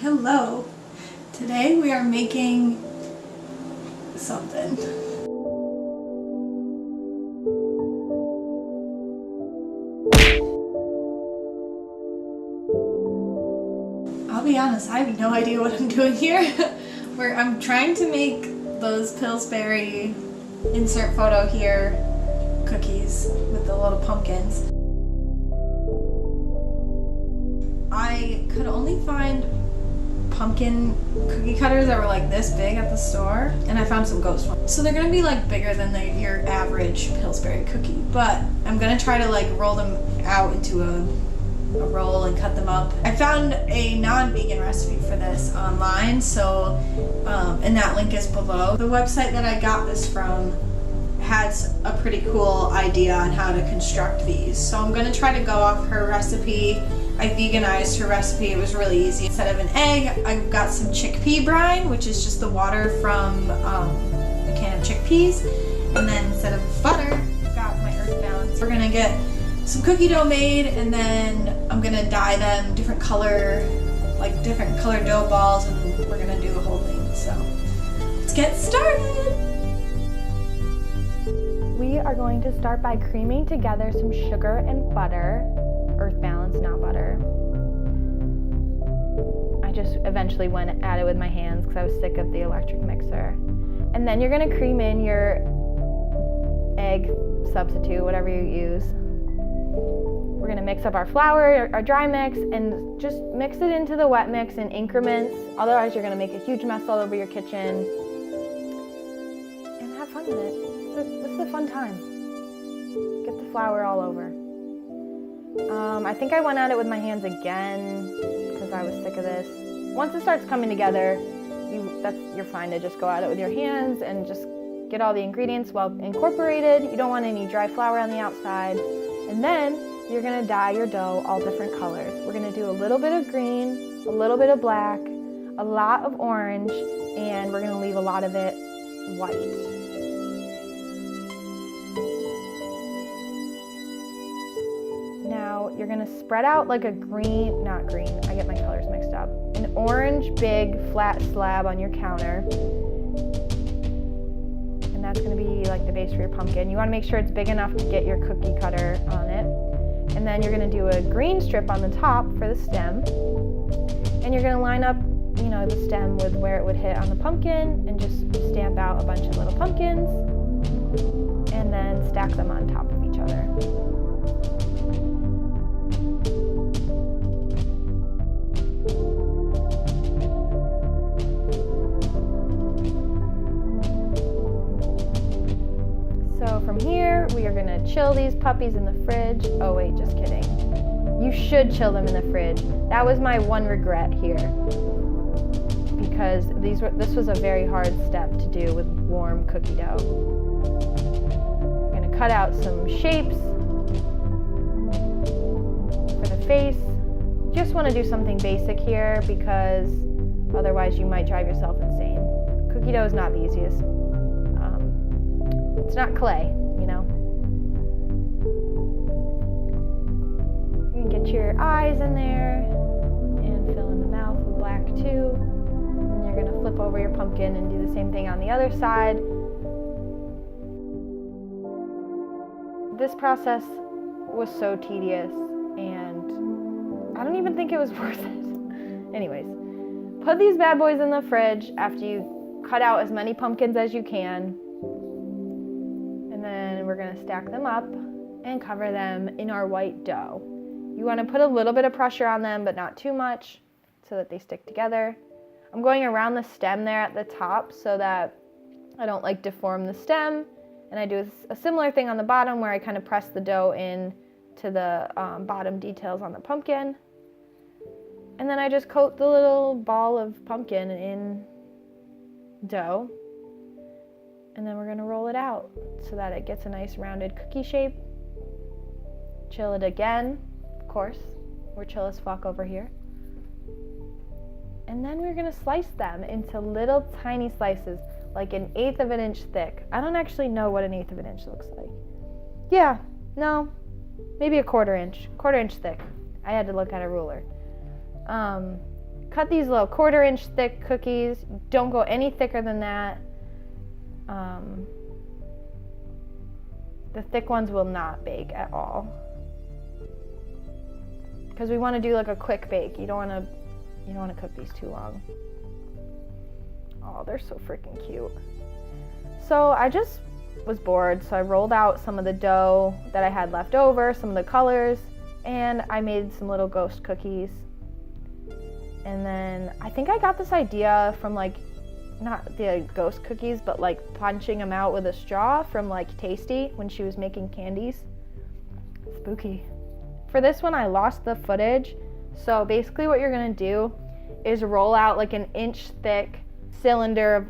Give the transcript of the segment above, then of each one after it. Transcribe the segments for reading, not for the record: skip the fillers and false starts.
Hello. Today we are making something. I'll be honest, I have no idea what I'm doing here. I'm trying to make those Pillsbury insert photo here cookies with the little pumpkins. I could only find pumpkin cookie cutters that were like this big at the store, and I found some ghost ones. So they're gonna be like bigger than your average Pillsbury cookie, but I'm gonna try to like roll them out into a roll and cut them up. I found a non-vegan recipe for this online, so and that link is below. The website that I got this from has a pretty cool idea on how to construct these, so I'm gonna try to go off her recipe. I veganized her recipe. It was really easy. Instead of an egg, I got some chickpea brine, which is just the water from a can of chickpeas. And then instead of butter, I got my earth balance. We're gonna get some cookie dough made, and then I'm gonna dye them different color dough balls, and we're gonna do a whole thing. So let's get started. We are going to start by creaming together some sugar and butter. Earth balance, not butter. I just eventually went at it with my hands because I was sick of the electric mixer. And then you're gonna cream in your egg substitute, whatever you use. We're gonna mix up our flour, our dry mix, and just mix it into the wet mix in increments. Otherwise, you're gonna make a huge mess all over your kitchen. And have fun with it. This is a fun time. Get the flour all over. I think I went at it with my hands again because I was sick of this. Once it starts coming together, you're fine to just go at it with your hands and just get all the ingredients well incorporated. You don't want any dry flour on the outside. And then you're gonna dye your dough all different colors. We're gonna do a little bit of green, a little bit of black, a lot of orange, and we're gonna leave a lot of it white. Now you're gonna spread out like a I get my colors mixed up. An orange big flat slab on your counter. And that's gonna be like the base for your pumpkin. You wanna make sure it's big enough to get your cookie cutter on it. And then you're gonna do a green strip on the top for the stem. And you're gonna line up, the stem with where it would hit on the pumpkin and just stamp out a bunch of little pumpkins and then stack them on top of each other. So from here, we are gonna chill these puppies in the fridge. Oh wait, just kidding. You should chill them in the fridge. That was my one regret here, because this was a very hard step to do with warm cookie dough. I'm gonna cut out some shapes for the face. Just wanna do something basic here because otherwise you might drive yourself insane. Cookie dough is not the easiest. It's not clay, You can get your eyes in there and fill in the mouth with black too. And you're gonna flip over your pumpkin and do the same thing on the other side. This process was so tedious and I don't even think it was worth it. Anyways, put these bad boys in the fridge after you cut out as many pumpkins as you can. Then we're gonna stack them up and cover them in our white dough. You wanna put a little bit of pressure on them, but not too much so that they stick together. I'm going around the stem there at the top so that I don't deform the stem. And I do a similar thing on the bottom where I kind of press the dough in to the bottom details on the pumpkin. And then I just coat the little ball of pumpkin in dough. And then we're gonna roll it out so that it gets a nice rounded cookie shape. Chill it again, of course. We're chill as fuck over here. And then we're gonna slice them into little tiny slices, like 1/8 of an inch thick. I don't actually know what 1/8 of an inch looks like. Yeah, no, maybe 1/4 inch thick. I had to look at a ruler. cut these little 1/4 inch thick cookies. Don't go any thicker than that. The thick ones will not bake at all, because we want to do like a quick bake. You don't want to cook these too long. Oh, they're so freaking cute. So I just was bored, so I rolled out some of the dough that I had left over, some of the colors, and I made some little ghost cookies. And then I think I got this idea from like, not the ghost cookies, but like punching them out with a straw from like Tasty when she was making candies. Spooky. For this one, I lost the footage. So basically what you're gonna do is roll out like an inch thick cylinder of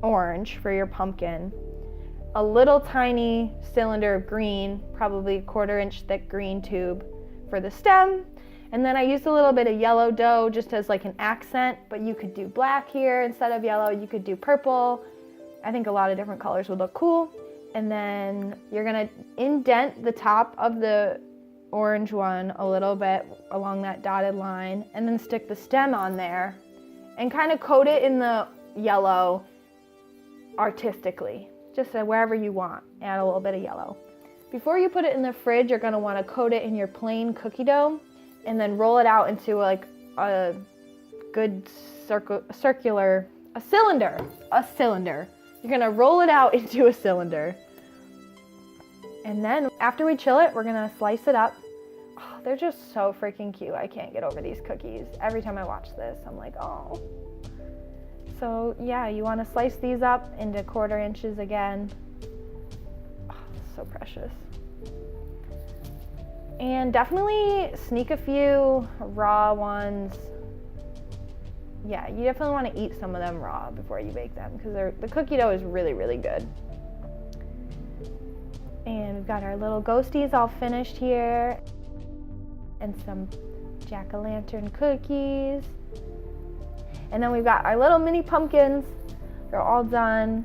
orange for your pumpkin, a little tiny cylinder of green, probably a 1/4 inch thick green tube for the stem. And then I used a little bit of yellow dough just as like an accent, but you could do black here instead of yellow. You could do purple. I think a lot of different colors would look cool. And then you're gonna indent the top of the orange one a little bit along that dotted line, and then stick the stem on there and kind of coat it in the yellow artistically, just wherever you want. Add a little bit of yellow. Before you put it in the fridge, you're gonna wanna coat it in your plain cookie dough and then roll it out into like a good cylinder. You're gonna roll it out into a cylinder. And then after we chill it, we're gonna slice it up. Oh, they're just so freaking cute. I can't get over these cookies. Every time I watch this, I'm like, oh. So yeah, you wanna slice these up into 1/4 inches again. Oh, so precious. And definitely sneak a few raw ones. Yeah, you definitely want to eat some of them raw before you bake them, because the cookie dough is really, really good. And we've got our little ghosties all finished here, and some jack-o'-lantern cookies. And then we've got our little mini pumpkins. They're all done.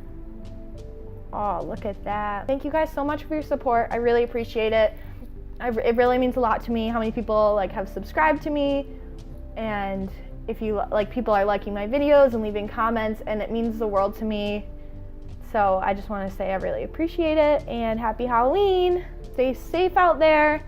Oh, look at that. Thank you guys so much for your support. I really appreciate it. It really means a lot to me how many people like have subscribed to me, and if you like, people are liking my videos and leaving comments, and it means the world to me. So I just want to say I really appreciate it, and happy Halloween. Stay safe out there.